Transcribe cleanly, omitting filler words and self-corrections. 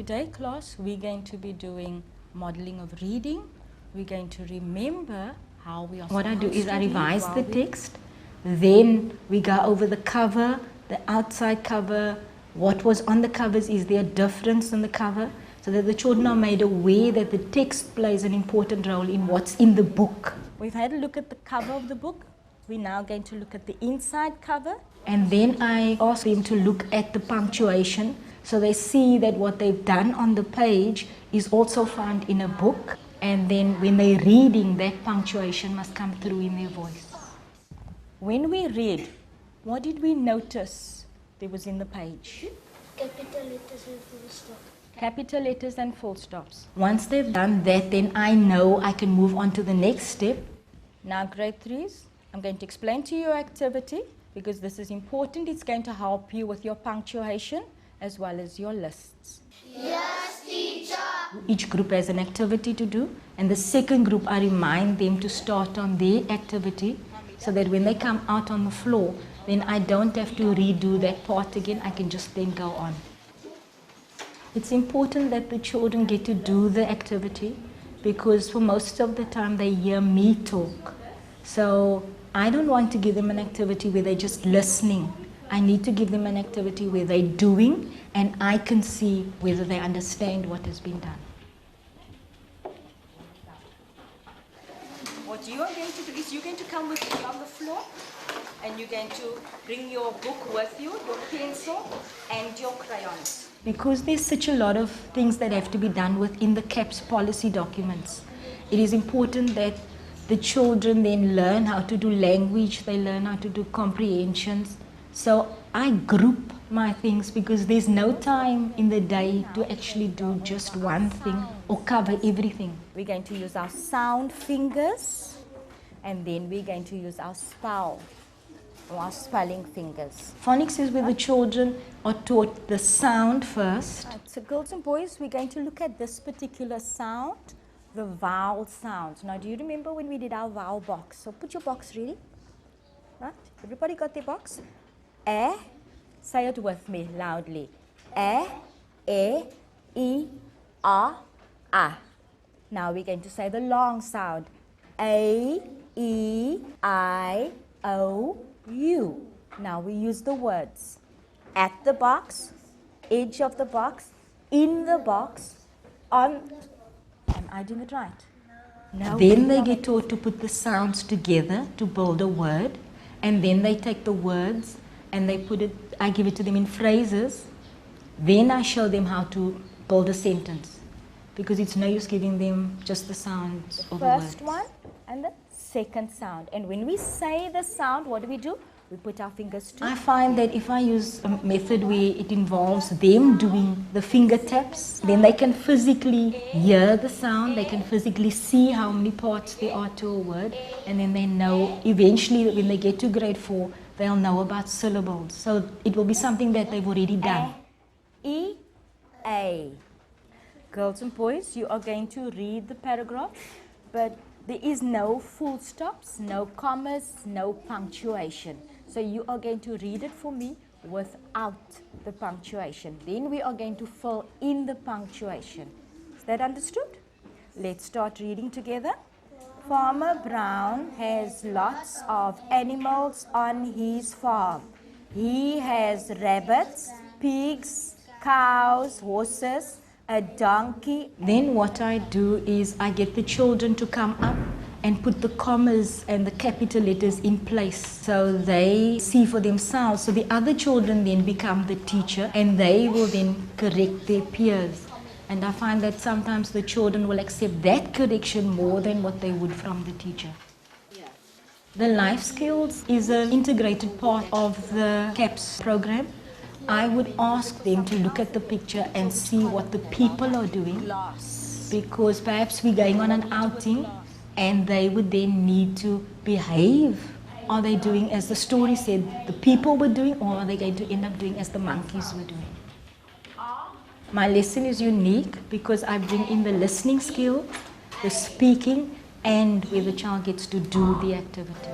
Today, class, we're going to be doing modeling of reading. We're going to remember how we are What I do is I revise the text. text, then we go over the cover, the outside cover, what was on the covers, is there a difference on the cover, so that the children are made aware that the text plays an important role in what's in the book. We've had a look at the cover of the book. We're now going to look at the inside cover. And then I ask them to look at the punctuation, so they see that what they've done on the page is also found in a book. And then when they're reading, that punctuation must come through in their voice. When we read, what did we notice there was in the page? Capital letters and full stop. Capital letters and full stops. Once they've done that, then I know I can move on to the next step. Now, grade 3s, I'm going to explain to you your activity because this is important. It's going to help you with your punctuation as well as your lists. Yes, teacher. Each group has an activity to do, and the second group, I remind them to start on their activity so that when they come out on the floor, then I don't have to redo that part again. I can just then go on. It's important that the children get to do the activity because for most of the time they hear me talk. So I don't want to give them an activity where they're just listening. I need to give them an activity where they're doing and I can see whether they understand what has been done. What you are going to do is you're going to come with me on the floor and you're going to bring your book with you, your pencil and your crayons. Because there's such a lot of things that have to be done within the CAPS policy documents, it is important that the children then learn how to do language, they learn how to do comprehensions. So I group my things because there's no time in the day to actually do just one thing or cover everything. We're going to use our sound fingers and then we're going to use our spell or our spelling fingers. Phonics is where the children are taught the sound first. Right, so girls and boys, we're going to look at this particular sound, the vowel sounds. Now, do you remember when we did our vowel box? So put your box ready. Right? Everybody got their box? Say it with me loudly. E, I, A. Now we're going to say the long sound. A, E, I, O, U. Now we use the words at the box, edge of the box, in the box, on. Am I doing it right? No. Then they get taught to put the sounds together to build a word, and then they take the words and they put it, I give it to them in phrases. Then I show them how to build a sentence because it's no use giving them just the sounds of the words. First one and the second sound. And when we say the sound, what do? We put our fingers to. I find that if I use a method where it involves them doing the finger taps, then they can physically hear the sound, they can physically see how many parts there are to a word, and then they know eventually when they get to grade 4, they'll know about syllables. So it will be something that they've already done. E, A. Girls and boys, you are going to read the paragraph, but there is no full stops, no commas, no punctuation. So you are going to read it for me without the punctuation. Then we are going to fill in the punctuation. Is that understood? Let's start reading together. Farmer Brown has lots of animals on his farm. He has rabbits, pigs, cows, horses, a donkey. Then what I do is I get the children to come up and put the commas and the capital letters in place so they see for themselves. So the other children then become the teacher and they will then correct their peers. And I find that sometimes the children will accept that correction more than what they would from the teacher. Yeah. The life skills is an integrated part of the CAPS program. I would ask them to look at the picture and see what the people are doing, because perhaps we're going on an outing and they would then need to behave. Are they doing as the story said the people were doing, or are they going to end up doing as the monkeys were doing? My lesson is unique because I bring in the listening skill, the speaking, and where the child gets to do the activity.